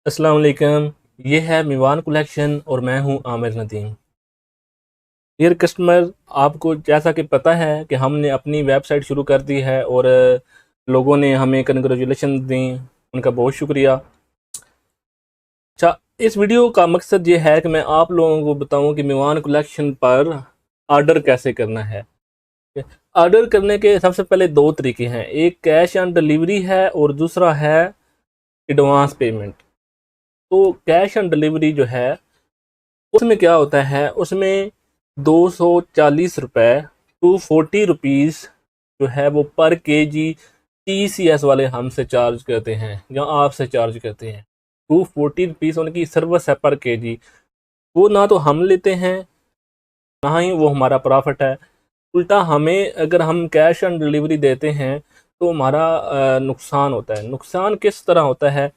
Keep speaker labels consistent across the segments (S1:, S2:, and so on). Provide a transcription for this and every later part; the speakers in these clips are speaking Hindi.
S1: अस्सलाम वालेकुम। ये है मीवान कलेक्शन और मैं हूं आमिर नदीम। डियर कस्टमर, आपको जैसा कि पता है कि हमने अपनी वेबसाइट शुरू कर दी है और लोगों ने हमें कंग्रेचुलेशन दी, उनका बहुत शुक्रिया। अच्छा, इस वीडियो का मकसद ये है कि मैं आप लोगों को बताऊं कि मीवान कलेक्शन पर ऑर्डर कैसे करना है। ऑर्डर करने के सबसे पहले दो तरीके हैं, एक कैश ऑन डिलीवरी है और दूसरा है एडवांस पेमेंट। तो कैश ऑन डिलीवरी जो है उसमें क्या होता है, उसमें 240 रुपये ₹240 जो है वो पर केजी TCS वाले हमसे चार्ज करते हैं या आपसे चार्ज करते हैं। ₹240 उनकी सर्विस है पर केजी। वो ना तो हम लेते हैं, ना ही वो हमारा प्रॉफिट है। उल्टा हमें अगर हम कैश ऑन डिलीवरी देते हैं तो हमारा नुकसान होता है। नुकसान किस तरह होता है,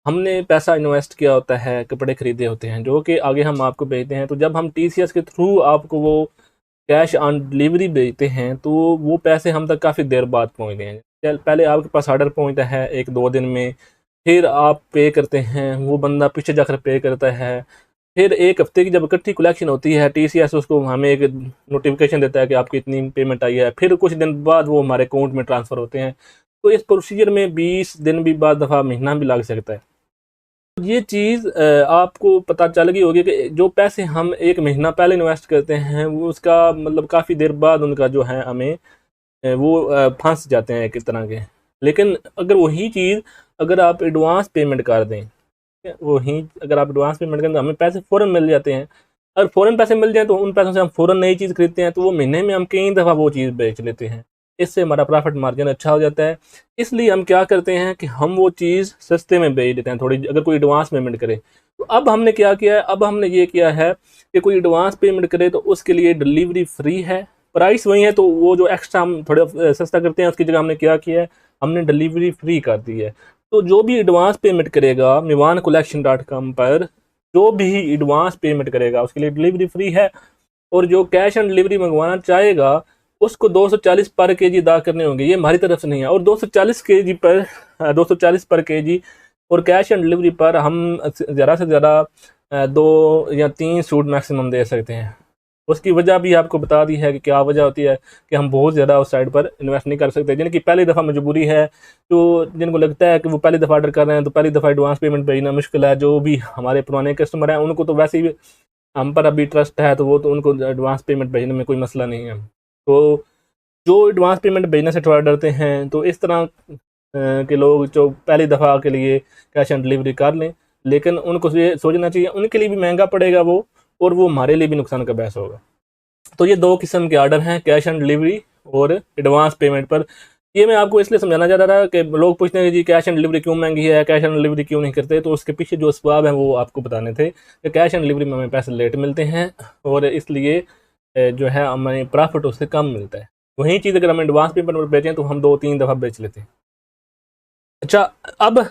S1: हमने पैसा इन्वेस्ट किया होता है, कपड़े खरीदे होते हैं जो कि आगे हम आपको भेजते हैं। तो जब हम TCS के थ्रू आपको वो कैश ऑन डिलीवरी भेजते हैं तो वो पैसे हम तक काफ़ी देर बाद पहुंचते हैं। पहले आपके पास ऑर्डर पहुंचता है 1-2 दिन में, फिर आप पे करते हैं, वो बंदा पीछे जाकर पे करता है। फिर 1 हफ्ते की जब इकट्ठी कलेक्शन होती है, TCS उसको हमें एक नोटिफिकेशन देता है कि आपकी इतनी पेमेंट आई है। फिर कुछ दिन बाद वो हमारे अकाउंट में ट्रांसफ़र होते हैं। तो इस प्रोसीजर में 20 दिन भी, बाद दफ़ा महीना भी लग सकता है। ये चीज़ आपको पता चल गई होगी कि जो पैसे हम 1 महीना पहले इन्वेस्ट करते हैं वो उसका मतलब काफ़ी देर बाद उनका जो है हमें वो फंस जाते हैं एक तरह के। लेकिन अगर वही चीज़ अगर आप एडवांस पेमेंट कर दें, वही अगर आप एडवांस पेमेंट करें तो हमें पैसे फ़ौरन मिल जाते हैं। अगर फ़ौरन पैसे मिल जाएँ तो उन पैसों से हम फ़ौरन नई चीज़ खरीदते हैं, तो वो महीने में हम कई दफ़ा वो चीज़ बेच लेते हैं। इससे हमारा प्रॉफ़िट मार्जिन अच्छा हो जाता है। इसलिए हम क्या करते हैं कि हम वो चीज़ सस्ते में बेच देते हैं थोड़ी, अगर कोई एडवांस पेमेंट करे। तो अब हमने क्या किया है, अब हमने ये किया है कि कोई एडवांस पेमेंट करे तो उसके लिए डिलीवरी फ्री है। प्राइस वही है, तो वो जो एक्स्ट्रा हम थोड़ा सस्ता करते हैं उसकी जगह हमने क्या किया है, हमने डिलीवरी फ्री कर दी है। तो जो भी एडवांस पेमेंट करेगा mivancollection.com पर, जो भी एडवांस पेमेंट करेगा उसके लिए डिलीवरी फ्री है। और जो कैश ऑन डिलीवरी मंगवाना चाहेगा उसको 240 पर केजी अदा करने होंगे, ये हमारी तरफ से नहीं है। और 240 केजी पर 240 पर केजी और कैश ऑन डिलीवरी पर हम ज़्यादा से ज़्यादा 2 या 3 सूट मैक्सिमम दे सकते हैं। उसकी वजह भी आपको बता दी है कि क्या वजह होती है कि हम बहुत ज़्यादा उस साइड पर इन्वेस्ट नहीं कर सकते। जिनकी पहली दफ़ा मजबूरी है, तो जिनको लगता है कि वो पहली दफ़ा ऑर्डर कर रहे हैं तो पहली दफ़ा एडवांस पेमेंट भेजना मुश्किल है। जो भी हमारे पुराने कस्टमर हैं उनको तो वैसे ही हम पर अभी ट्रस्ट है, तो वो तो उनको एडवांस पेमेंट भेजने में कोई मसला नहीं है। तो जो एडवांस पेमेंट भेजने से थोड़ा डरते हैं, तो इस तरह के लोग जो पहली दफ़ा के लिए कैश ऑन डिलीवरी कर लें, लेकिन उनको ये सोचना चाहिए उनके लिए भी महंगा पड़ेगा वो, और वो हमारे लिए भी नुकसान का बहस होगा। तो ये दो किस्म के ऑर्डर हैं, कैश ऑन डिलीवरी और एडवांस पेमेंट पर। ये मैं आपको इसलिए समझाना चाहता था कि लोग पूछते हैं कि जी कैश ऑन डिलीवरी क्यों महंगी है, कैश ऑन डिलीवरी क्यों नहीं करते। तो उसके पीछे जो असबाब हैं वो आपको बताने थे कि कैश ऑन डिलीवरी में हमें पैसे लेट मिलते हैं और इसलिए जो है हमें प्रॉफिट उससे कम मिलता है। वही चीज़ अगर हम एडवांस पेमेंट पर बेचें तो हम 2-3 दफ़ा बेच लेते हैं। अच्छा, अब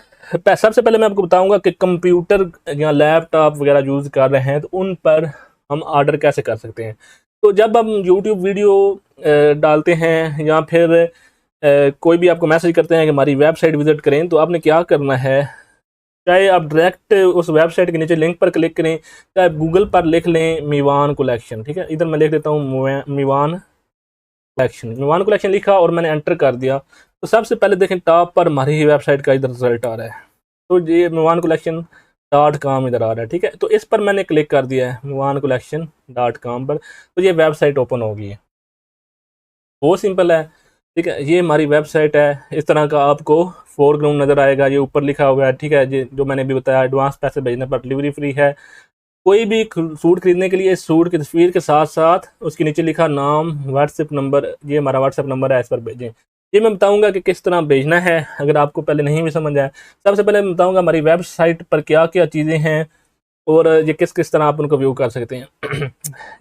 S1: सबसे पहले मैं आपको बताऊंगा कि कंप्यूटर या लैपटॉप वगैरह यूज़ कर रहे हैं तो उन पर हम ऑर्डर कैसे कर सकते हैं। तो जब हम यूट्यूब वीडियो डालते हैं या फिर कोई भी आपको मैसेज करते हैं कि हमारी वेबसाइट विजिट करें, तो आपने क्या करना है, चाहे आप डायरेक्ट उस वेबसाइट के नीचे लिंक पर क्लिक करें, चाहे गूगल पर लिख लें मीवान कलेक्शन। ठीक है, इधर मैं लिख देता हूँ मीवान कलेक्शन। मीवान कलेक्शन लिखा और मैंने एंटर कर दिया, तो सबसे पहले देखें टॉप पर हमारी ही वेबसाइट का इधर रिजल्ट आ रहा है। तो ये मीवान कलेक्शन .com इधर आ रहा है। ठीक है, तो इस पर मैंने क्लिक कर दिया है मीवान कलेक्शन.com पर, तो ये वेबसाइट ओपन हो गई है। बहुत सिंपल है। ठीक है, ये हमारी वेबसाइट है। इस तरह का आपको फोरग्राउंड नज़र आएगा, ये ऊपर लिखा हुआ है। ठीक है जी, जो मैंने भी बताया एडवांस पैसे भेजने पर डिलीवरी फ्री है। कोई भी सूट खरीदने के लिए सूट की तस्वीर के साथ साथ उसके नीचे लिखा नाम, व्हाट्सएप नंबर, ये हमारा व्हाट्सएप नंबर है, इस पर भेजें। ये मैं बताऊंगा कि किस तरह भेजना है, अगर आपको पहले नहीं भी समझ आया। सबसे पहले मैं बताऊंगा हमारी वेबसाइट पर क्या क्या चीज़ें हैं और ये किस किस तरह आप उनको व्यू कर सकते हैं।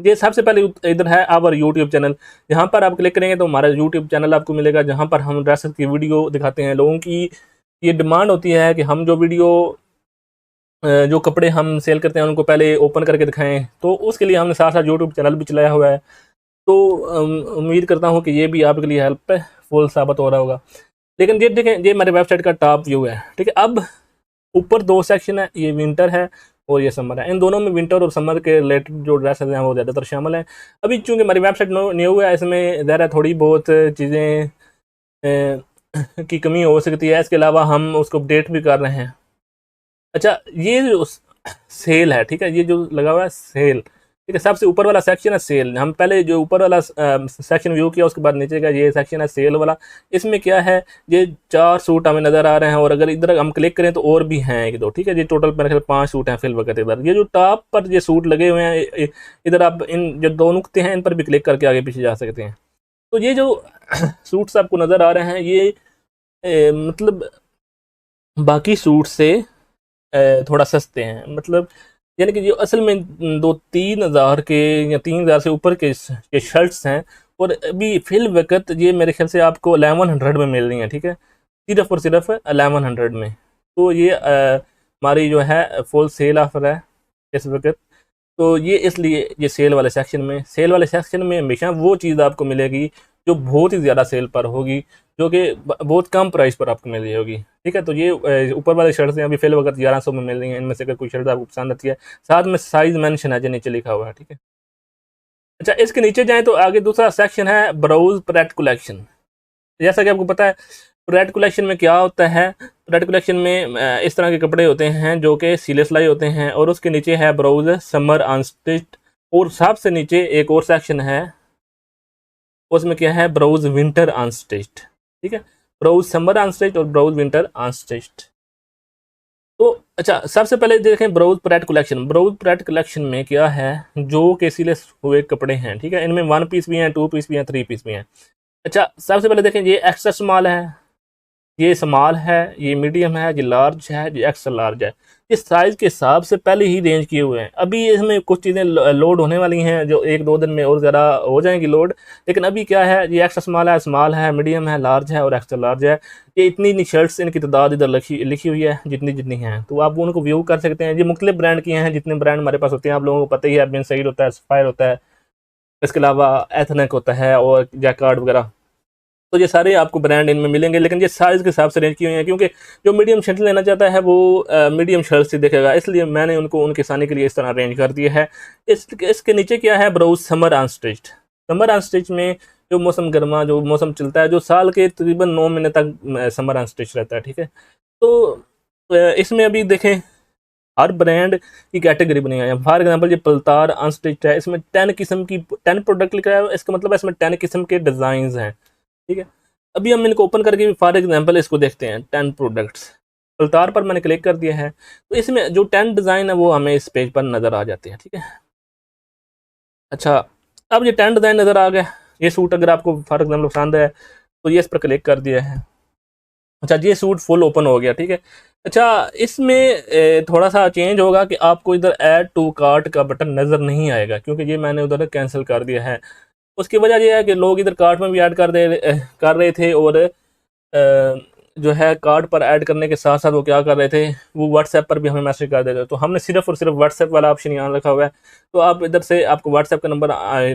S1: ये सबसे पहले इधर है आवर यूट्यूब चैनल। यहाँ पर आप क्लिक करेंगे तो हमारा यूट्यूब चैनल आपको मिलेगा, जहाँ पर हम ड्रेसेस की वीडियो दिखाते हैं। लोगों की ये डिमांड होती है कि हम जो वीडियो जो कपड़े हम सेल करते हैं उनको पहले ओपन करके दिखाएं, तो उसके लिए हमने साथ साथ यूट्यूब चैनल भी चलाया हुआ है। तो उम्मीद करता हूँ कि ये भी आपके लिए हेल्पफुल साबित हो रहा होगा। लेकिन ये देखें, ये हमारे वेबसाइट का टॉप व्यू है। ठीक है, अब ऊपर दो सेक्शन है, ये विंटर है और ये समर है। इन दोनों में विंटर और समर के रिलेटेड जो ड्रेसेस हैं वो ज़्यादातर शामिल हैं। अभी चूंकि हमारी वेबसाइट न्यू है, इसमें ज़रा थोड़ी बहुत चीज़ें की कमी हो सकती है, इसके अलावा हम उसको अपडेट भी कर रहे हैं। अच्छा, ये जो सेल है, ठीक है, ये जो लगा हुआ है सेल, ठीक है, सबसे ऊपर वाला सेक्शन है सेल। हम पहले जो ऊपर वाला सेक्शन व्यू किया, उसके बाद नीचे का ये सेक्शन है सेल वाला। इसमें क्या है, ये 4 सूट हमें नज़र आ रहे हैं, और अगर इधर हम क्लिक करें तो और भी हैं एक दो, ठीक है, ये टोटल मेरे ख्याल 5 सूट हैं फिल वक्त। इधर ये जो टॉप पर ये सूट लगे हुए हैं, इधर आप इन जो दो नुक्ते हैं इन पर भी क्लिक करके आगे पीछे जा सकते हैं। तो ये जो सूट्स आपको नज़र आ रहे हैं, ये मतलब बाकी सूट से थोड़ा सस्ते हैं, मतलब यानी कि जो असल में 2-3 हज़ार के या 3 हज़ार से ऊपर के शर्ट्स हैं, और अभी फिल वक्त ये मेरे ख्याल से आपको 1100 में मिल रही हैं, ठीक है, सिर्फ और सिर्फ 1100 में। तो ये हमारी जो है फुल सेल ऑफर है इस वक्त। तो ये इसलिए ये सेल वाले सेक्शन में हमेशा वो चीज़ आपको मिलेगी जो बहुत ही ज़्यादा सेल पर होगी, जो कि बहुत कम प्राइस पर आपको मिल रही होगी, ठीक है। तो ये ऊपर वाली शर्ट्स हैं अभी फिल वक्त 1100 में मिल रही हैं। इनमें से अगर कोई शर्ट आपको पसंद आती है, साथ में साइज मेंशन है जो नीचे लिखा हुआ है, ठीक है। अच्छा, इसके नीचे जाएँ तो आगे दूसरा सेक्शन है ब्राउज प्रेट कलेक्शन। जैसा कि आपको पता है, रेड कलेक्शन में क्या होता है, रेड कलेक्शन में इस तरह के कपड़े होते हैं जो कि सिले सिलाई होते हैं, और उसके नीचे है ब्राउज समर अनस्टिच्ड, और सबसे नीचे एक और सेक्शन है, उसमें क्या है, ब्राउज विंटर अनस्टिच्ड, ठीक है। ब्राउज समर अनस्टिच्ड और ब्राउज विंटर अनस्टिच्ड। तो अच्छा, सबसे पहले देखें browse pret collection. Browse pret collection में क्या है, जो कि सिले हुए कपड़े हैं, ठीक है, इनमें 1 पीस भी हैं, 2 पीस भी हैं, 3 पीस भी हैं। अच्छा, सबसे पहले देखें, ये एक्स्ट्रा स्मॉल है, ये स्मॉल है, ये मीडियम है, ये लार्ज है, ये एक्स्ट्रा लार्ज है। इस साइज़ के हिसाब से पहले ही रेंज किए हुए हैं। अभी इसमें कुछ चीज़ें लोड होने वाली हैं जो 1-2 दिन में और ज़्यादा हो जाएंगी लोड। लेकिन अभी क्या है, ये एक्स्ट्रा स्मॉल है, मीडियम है, लार्ज है और एक्स्ट्रा लार्ज है। ये इतनी शर्ट्स, इनकी तादाद इधर लिखी हुई है जितनी जितनी हैं, तो आप उनको व्यू कर सकते हैं। ये मुख्तलिफ ब्रांड की हैं, जितने ब्रांड हमारे पास होते हैं आप लोगों को पता ही है। बिन सईद होता है, सफ़ायर होता है, इसके अलावा एथनिक होता है और जैकार्ड वगैरह। तो ये सारे आपको ब्रांड इनमें मिलेंगे, लेकिन ये साइज़ के हिसाब से रेंज किए हुए हैं, क्योंकि जो मीडियम शर्ट लेना चाहता है वो मीडियम शर्ट से देखेगा, इसलिए मैंने उनको उनके आसानी के लिए इस तरह रेंज कर दिया है। इसके नीचे क्या है, browse summer unstitched. Summer unstitch में जो मौसम गर्मा, जो मौसम चलता है, जो साल के तकरीबन 9 महीने तक समर अनस्टिच रहता है, ठीक है। तो इसमें अभी देखें, हर ब्रांड की कैटेगरी बनी हुई है। फॉर एग्जांपल, ये पलतार अनस्टिच्ड है, इसमें 10 किस्म की 10 प्रोडक्ट लिखा है, इसका मतलब है इसमें 10 किस्म के डिज़ाइन हैं, ठीक है। अभी हम इनको ओपन करके फॉर एग्जांपल इसको देखते हैं, 10 प्रोडक्ट्स। अवतार पर मैंने क्लिक कर दिया है, तो इसमें जो 10 डिज़ाइन है वो हमें इस पेज पर नज़र आ जाते हैं, ठीक है। अच्छा, अब ये 10 डिज़ाइन नज़र आ गया। ये सूट अगर आपको फॉर एग्जांपल पसंद है तो ये इस पर क्लिक कर दिया है। अच्छा, ये सूट फुल ओपन हो गया, ठीक है। अच्छा, इसमें थोड़ा सा चेंज होगा कि आपको इधर ऐड टू कार्ट का बटन नज़र नहीं आएगा, क्योंकि ये मैंने उधर कैंसिल कर दिया है। उसकी वजह यह है कि लोग इधर कार्ट में भी ऐड कर रहे थे, और जो है कार्ड पर ऐड करने के साथ साथ वो क्या कर रहे थे, वो व्हाट्सएप पर भी हमें मैसेज कर देते थे। तो हमने सिर्फ और सिर्फ व्हाट्सएप वाला ऑप्शन यहाँ रखा हुआ है। तो आप इधर से आपको व्हाट्सएप का नंबर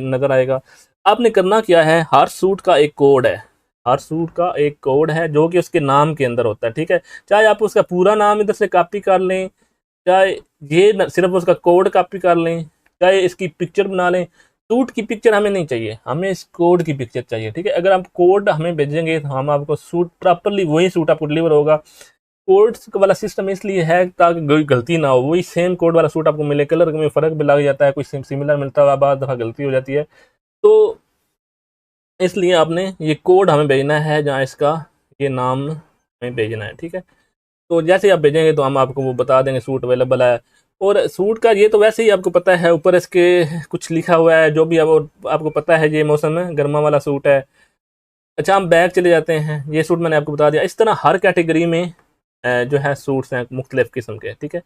S1: नज़र आएगा। आपने करना क्या है, हर सूट का एक कोड है, हर सूट का एक कोड है जो कि उसके नाम के अंदर होता है, ठीक है। चाहे आप उसका पूरा नाम इधर से कॉपी कर लें, चाहे सिर्फ उसका कोड कॉपी कर लें, चाहे इसकी पिक्चर बना लें। सूट की पिक्चर हमें नहीं चाहिए, हमें इस कोड की पिक्चर चाहिए, ठीक है। अगर आप कोड हमें भेजेंगे तो हम आपको सूट प्रॉपरली वही सूट आपको डिलीवर होगा। कोड्स वाला सिस्टम इसलिए है ताकि कोई गलती ना हो, वही सेम कोड वाला सूट आपको मिले। कलर में फ़र्क भी लग जाता है, कुछ सिमिलर मिलता है, बाद दफ़ा गलती हो जाती है। तो इसलिए आपने ये कोड हमें भेजना है, जहाँ इसका ये नाम हमें भेजना है, ठीक है। तो जैसे ही आप भेजेंगे तो हम आपको वो बता देंगे सूट अवेलेबल है। और सूट का ये तो वैसे ही आपको पता है, ऊपर इसके कुछ लिखा हुआ है जो भी आपको पता है, ये मौसम में गर्मा वाला सूट है। अच्छा, हम बैग चले जाते हैं, ये सूट मैंने आपको बता दिया। इस तरह हर कैटेगरी में जो है सूट्स हैं मुख्तलिफ किस्म के, ठीक है।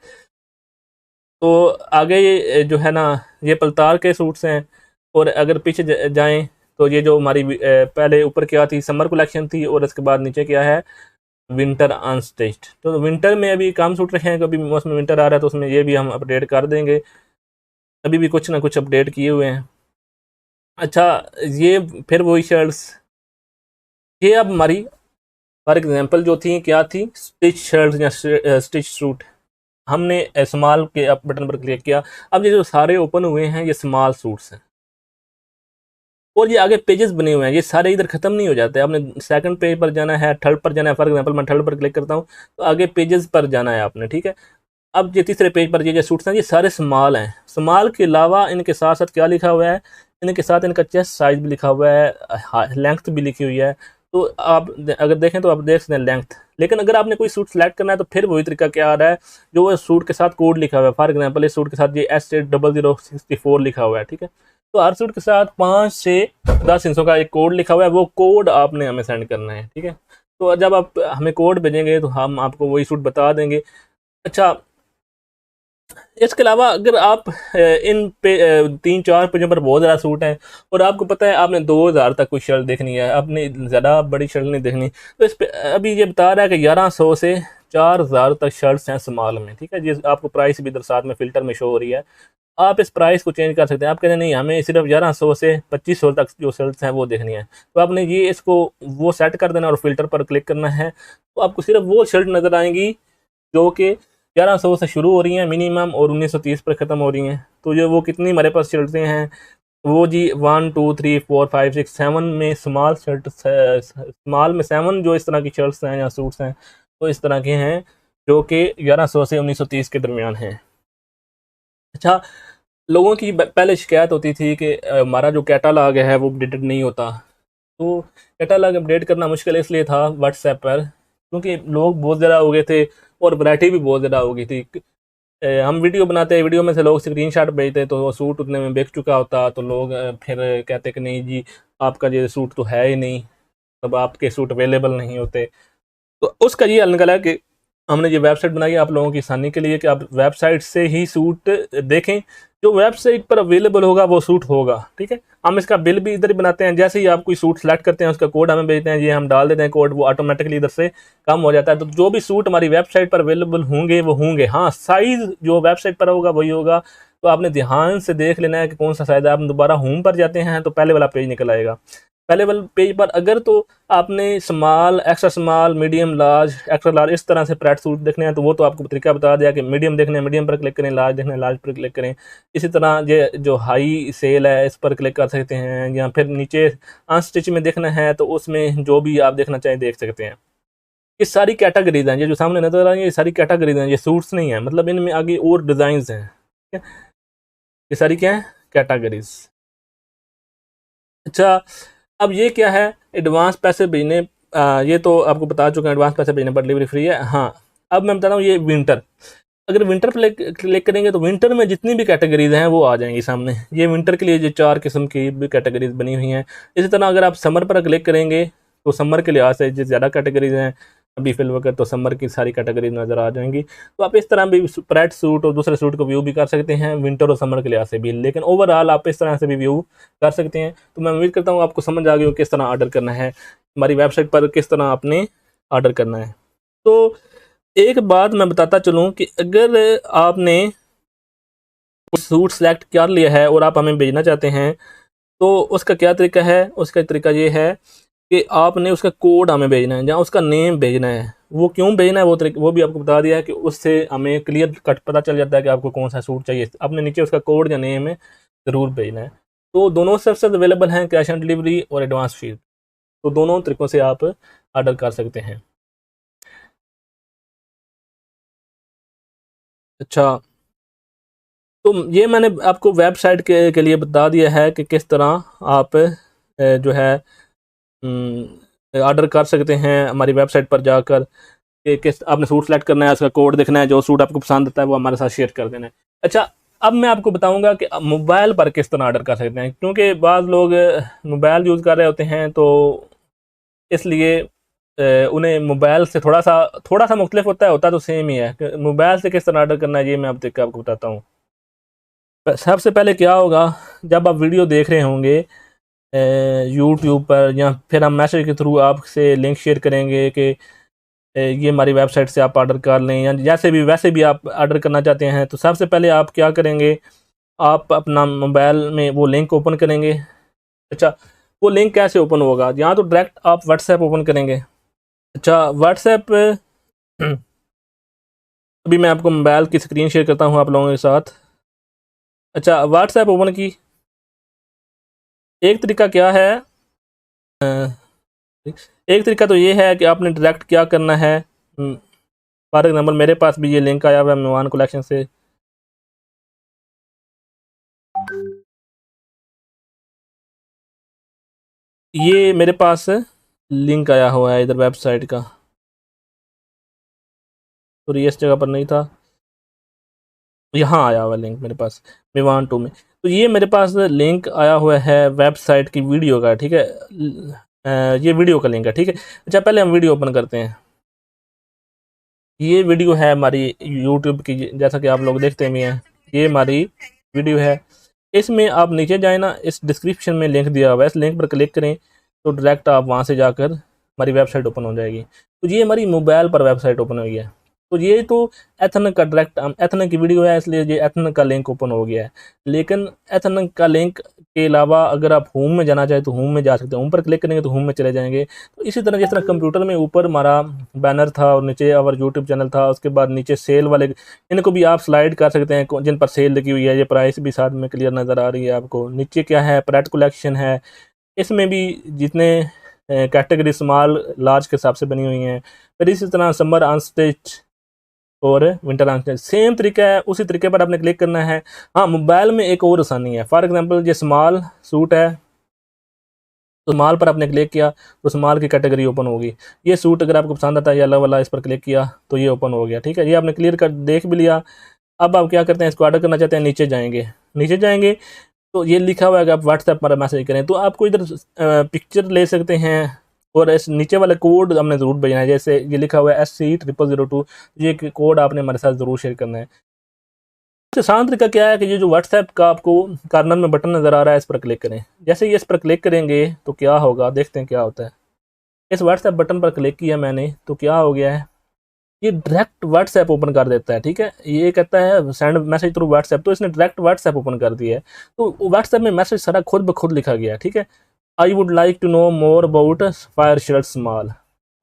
S1: तो आगे ये जो है ना, ये पलतार के सूट्स हैं। और अगर पीछे जाएं तो ये जो हमारी पहले ऊपर क्या थी, समर कलेक्शन थी, और इसके बाद नीचे क्या है, विंटर अनस्टिच्ड। तो विंटर में अभी काम सूट रखे हैं, कभी मौसम विंटर आ रहा है तो उसमें ये भी हम अपडेट कर देंगे। अभी भी कुछ ना कुछ अपडेट किए हुए हैं। अच्छा, ये फिर वही शर्ट्स, ये अब हमारी फॉर एग्जांपल जो थी क्या थी, स्टिच शर्ट या स्टिच सूट, हमने स्मॉल के अप बटन पर क्लिक किया। अब ये जो सारे ओपन हुए हैं ये स्मॉल सूट्स हैं, और ये आगे पेजेस बने हुए हैं, ये सारे इधर खत्म नहीं हो जाते। आपने सेकंड पेज पर जाना है, थर्ड पर जाना है। फॉर एग्जांपल मैं थर्ड पर क्लिक करता हूँ तो आगे पेजेस पर जाना है आपने, ठीक है। अब ये तीसरे पेज पर ये जो सूट्स हैं ये सारे स्मॉल हैं। स्मॉल के अलावा इनके साथ साथ क्या लिखा हुआ है, इनके साथ इनका चेस्ट साइज भी लिखा हुआ है, लेंथ भी लिखी हुई है। तो आप अगर देखें तो आप देख सकते हैं लेंथ। लेकिन अगर आपने कोई सूट सेलेक्ट करना है तो फिर वही तरीका क्या आ रहा है, जो वो सूट के साथ कोड लिखा हुआ है। फॉर एग्जांपल इस सूट के साथ ये S0064 लिखा हुआ है, ठीक है। तो हर सूट के साथ 5 से 10 इंचों का एक कोड लिखा हुआ है, वो कोड आपने हमें सेंड करना है, ठीक है। तो जब आप हमें कोड भेजेंगे तो हम आपको वही सूट बता देंगे। अच्छा, इसके अलावा अगर आप इन पे 3-4 पेजों पर बहुत ज़्यादा सूट हैं और आपको पता है आपने 2000 तक कोई शर्ट देखनी है, आपने ज़्यादा बड़ी शर्ट नहीं देखनी, तो इस पे अभी ये बता रहा है कि 1100 से 4000 तक शर्ट्स हैं स्मॉल में, ठीक है। जी आपको प्राइस भी इधर साथ में फ़िल्टर में शो हो रही है। आप इस प्राइस को चेंज कर सकते हैं। आप कहते हैं नहीं हमें सिर्फ 1100 से 2500 तक जो शर्ट्स हैं वो देखनी है, तो आपने ये इसको वो सेट कर देना और फिल्टर पर क्लिक करना है। तो आपको सिर्फ वो शर्ट नज़र आएंगी जो कि 1100 से शुरू हो रही हैं मिनिमम और 1930 पर ख़त्म हो रही हैं। तो ये वो कितनी हमारे पास शर्टें हैं, वो जी 1 2 3 4 5 6 7 में स्मॉल शर्ट, स्मॉल में 7 जो इस तरह की शर्ट्स हैं या सूट्स हैं, तो इस तरह के हैं जो कि 1100 से 1930 के दरमियान हैं। अच्छा, लोगों की पहले शिकायत होती थी कि हमारा जो कैटालॉग है वो अपडेटेड नहीं होता। तो कैटालॉग अपडेट करना मुश्किल इसलिए था व्हाट्सएप पर, क्योंकि लोग बहुत ज़्यादा हो गए थे और वैरायटी भी बहुत ज़्यादा हो गई थी। हम वीडियो बनाते हैं, वीडियो में से लोग स्क्रीनशॉट भेजते तो वो सूट उतने में बिक चुका होता, तो लोग फिर कहते कि नहीं जी आपका ये सूट तो है ही नहीं, तब आपके सूट अवेलेबल नहीं होते। तो उसका ये हल निकला कि हमने ये वेबसाइट बनाई है आप लोगों की आसानी के लिए कि आप वेबसाइट से ही सूट देखें, जो वेबसाइट पर अवेलेबल होगा वो सूट होगा, ठीक है। हम इसका बिल भी इधर ही बनाते हैं, जैसे ही आप कोई सूट सेलेक्ट करते हैं उसका कोड हमें भेजते हैं, ये हम डाल देते हैं कोड, वो ऑटोमेटिकली इधर से कम हो जाता है। तो जो भी सूट हमारी वेबसाइट पर अवेलेबल होंगे वो होंगे, हाँ साइज़ जो वेबसाइट पर होगा वही होगा। तो आपने ध्यान से देख लेना है कि कौन सा साइज़ है। आप दोबारा होम पर जाते हैं तो पहले वाला पेज निकल आएगा। पहले वाले पेज पर अगर तो आपने small, extra small, medium, large, extra large इस तरह से प्रेड सूट देखने हैं तो वो तो आपको तरीका बता दिया कि मीडियम देखने हैं मीडियम पर क्लिक करें, लार्ज देखने हैं लार्ज पर क्लिक करें। इसी तरह ये जो हाई सेल है इस पर क्लिक कर सकते हैं, या फिर नीचे अनस्टिच में देखना है तो उसमें जो भी आप देखना चाहें देख सकते हैं। ये सारी कैटेगरीज हैं, ये जो सामने नजर आ रही है ये सारी कैटेगरीज हैं, ये सूट्स नहीं है, मतलब इनमें आगे और डिज़ाइन हैं, ठीक है। ये सारी क्या है, कैटेगरीज। अच्छा, अब ये क्या है, एडवांस पैसे भेजने, ये तो आपको बता चुका हूँ एडवांस पैसे भेजने पर डिलीवरी फ्री है। हाँ, अब मैं बता रहा हूँ ये विंटर, अगर विंटर पर क्लिक करेंगे तो विंटर में जितनी भी कैटेगरीज हैं वो आ जाएंगी सामने। ये विंटर के लिए जो 4 किस्म की भी कैटेगरीज बनी हुई हैं। इसी तरह अगर आप समर पर क्लिक करेंगे तो समर के लिहाज से जो ज़्यादा कैटेगरीज हैं अभी फिल वक्त, तो समर की सारी कैटेगरीज नज़र आ जाएंगी। तो आप इस तरह भी स्प्रेड सूट और दूसरे सूट को व्यू भी कर सकते हैं विंटर और समर के लिहाज से भी, लेकिन ओवरऑल आप इस तरह से भी व्यू कर सकते हैं। तो मैं उम्मीद करता हूँ आपको समझ आ गई हो किस तरह ऑर्डर करना है, हमारी वेबसाइट पर किस तरह आपने ऑर्डर करना है। तो एक बात मैं बताता चलूँ कि अगर आपने सूट सेलेक्ट कर लिया है और आप हमें भेजना चाहते हैं तो उसका क्या तरीका है, उसका तरीका ये है कि आपने उसका कोड हमें भेजना है, जहाँ उसका नेम भेजना है, वो क्यों भेजना है वो तरीका वो भी आपको बता दिया है कि उससे हमें क्लियर कट पता चल जाता है कि आपको कौन सा सूट चाहिए। आपने नीचे उसका कोड या नेम है ज़रूर भेजना है। तो दोनों सर्विसेज अवेलेबल हैं, कैश ऑन डिलीवरी और एडवांस फीस, तो दोनों तरीक़ों से आप ऑर्डर कर सकते हैं। अच्छा, तो ये मैंने आपको वेबसाइट के लिए बता दिया है कि किस तरह आप जो है ऑर्डर कर सकते हैं हमारी वेबसाइट पर जाकर, कि किस आपने सूट सेलेक्ट करना है, उसका कोड देखना है, जो सूट आपको पसंद आता है वो हमारे साथ शेयर कर देना है। अच्छा, अब मैं आपको बताऊंगा कि मोबाइल पर किस तरह ऑर्डर कर सकते हैं, क्योंकि बाज़ लोग मोबाइल यूज़ कर रहे होते हैं तो इसलिए उन्हें मोबाइल से थोड़ा सा मुख्तलिफ होता तो सेम ही है। मोबाइल से किस तरह ऑर्डर करना है ये मैं अब तक आपको बताता हूँ। सबसे पहले क्या होगा, जब आप वीडियो देख रहे होंगे यूट्यूब पर, या फिर हम मैसेज के थ्रू आपसे लिंक शेयर करेंगे कि ये हमारी वेबसाइट से आप ऑर्डर कर लें, या जैसे भी वैसे भी आप ऑर्डर करना चाहते हैं, तो सबसे पहले आप क्या करेंगे, आप अपना मोबाइल में वो लिंक ओपन करेंगे। अच्छा, वो लिंक कैसे ओपन होगा, या तो डायरेक्ट आप व्हाट्सएप ओपन करेंगे, अच्छा व्हाट्सएप अभी मैं आपको मोबाइल की स्क्रीन शेयर करता हूँ आप लोगों के साथ। अच्छा व्हाट्सएप ओपन की एक तरीका क्या है, एक तरीका तो ये है कि आपने डायरेक्ट क्या करना है। फॉर एग्जाम्पल मेरे पास भी ये लिंक आया हुआ है मेवान कलेक्शन से। ये मेरे पास लिंक आया हुआ है इधर वेबसाइट का, तो ये इस जगह पर नहीं था, यहाँ आया हुआ है लिंक मेरे पास मेवान टू में। तो ये मेरे पास लिंक आया हुआ है वेबसाइट की वीडियो का, ठीक है। ये वीडियो का लिंक है, ठीक है। अच्छा पहले हम वीडियो ओपन करते हैं। ये वीडियो है हमारी यूट्यूब की, जैसा कि आप लोग देखते भी हैं, ये हमारी वीडियो है। इसमें आप नीचे जाए ना, इस डिस्क्रिप्शन में लिंक दिया हुआ है, इस लिंक पर क्लिक करें तो डायरेक्ट आप वहाँ से जाकर हमारी वेबसाइट ओपन हो जाएगी। तो ये हमारी मोबाइल पर वेबसाइट ओपन हुई है। तो ये तो एथन का डायरेक्ट एथन की वीडियो है, इसलिए ये एथन का लिंक ओपन हो गया है। लेकिन एथन का लिंक के अलावा अगर आप होम में जाना चाहें तो होम में जा सकते हैं, होम पर क्लिक करेंगे तो होम में चले जाएंगे। तो इसी तरह जिस तरह कंप्यूटर में ऊपर हमारा बैनर था और नीचे और यूट्यूब चैनल था, उसके बाद नीचे सेल वाले, इनको भी आप स्लाइड कर सकते हैं जिन पर सेल लगी हुई है। ये प्राइस भी साथ में क्लियर नज़र आ रही है आपको। नीचे क्या है, प्रेट कलेक्शन है, इसमें भी जितने कैटेगरी स्मॉल लार्ज के हिसाब से बनी हुई हैं। फिर इसी तरह समर अनस्टिच और विंटर अनस्टिच सेम तरीका है, उसी तरीके पर आपने क्लिक करना है। हाँ मोबाइल में एक और आसानी है, फॉर एग्जांपल ये स्मॉल सूट है, तो स्मॉल पर आपने क्लिक किया तो स्मॉल की कैटेगरी ओपन होगी। ये सूट अगर आपको पसंद आता है येलो वाला, इस पर क्लिक किया तो ये ओपन हो गया, ठीक है। ये आपने क्लियर कर देख भी लिया। अब आप क्या करते हैं, इसको ऑर्डर करना चाहते हैं, नीचे जाएंगे, नीचे जाएंगे तो ये लिखा हुआ है कि आप व्हाट्सएप पर मैसेज करें, तो आपको इधर पिक्चर ले सकते हैं और इस नीचे वाला कोड हमने ज़रूर भेजना है। जैसे ये लिखा हुआ है SC0002, ये कोड आपने हमारे साथ ज़रूर शेयर करना है। सबसे आसान तरीका क्या है कि ये जो व्हाट्सएप का आपको कॉर्नर में बटन नज़र आ रहा है, इस पर क्लिक करें। जैसे ही इस पर क्लिक करेंगे तो क्या होगा, देखते हैं क्या होता है। इस व्हाट्सएप बटन पर क्लिक किया मैंने तो क्या हो गया है, ये डायरेक्ट व्हाट्सएप ओपन कर देता है, ठीक है। ये कहता है सेंड मैसेज थ्रू व्हाट्सएप, तो इसने डायरेक्ट व्हाट्सएप ओपन कर दिया है। तो व्हाट्सएप में मैसेज सारा खुद ब खुद लिखा गया है, ठीक है। I would like to know more about fire shirt small.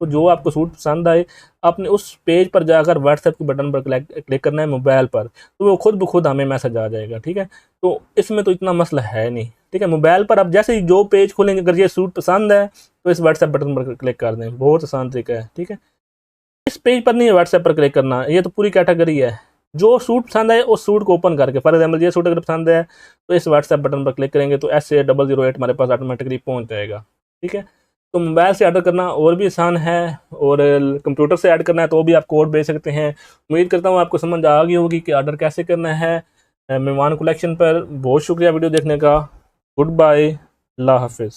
S1: तो जो आपको सूट पसंद आए, आपने उस पेज पर जाकर व्हाट्सएप के बटन पर क्लिक करना है मोबाइल पर, तो वो खुद ब खुद हमें मैसेज आ जाएगा, ठीक है। तो इसमें तो इतना मसला है नहीं, ठीक है। मोबाइल पर आप जैसे ही जो पेज खोलेंगे, अगर ये सूट पसंद है तो इस व्हाट्सएप बटन पर क्लिक कर दें, बहुत आसान तरीका है, ठीक है। इस पेज पर नहीं है व्हाट्सएप पर क्लिक करना, ये तो पूरी कैटेगरी है। जो सूट पसंद है उस सूट को ओपन करके, फॉर एग्जाम्पल ये सूट अगर पसंद है तो इस व्हाट्सएप बटन पर क्लिक करेंगे तो SA008 हमारे पास ऑटोमेटिकली पहुंच जाएगा, ठीक है। तो मोबाइल से ऑर्डर करना और भी आसान है, और कंप्यूटर से ऐड करना है तो भी आप कोड भेज सकते हैं। उम्मीद करता हूँ आपको समझ आ गई होगी कि ऑर्डर कैसे करना है मेहमान कलेक्शन पर। बहुत शुक्रिया वीडियो देखने का। गुड बाय, अल्लाह हाफिज़।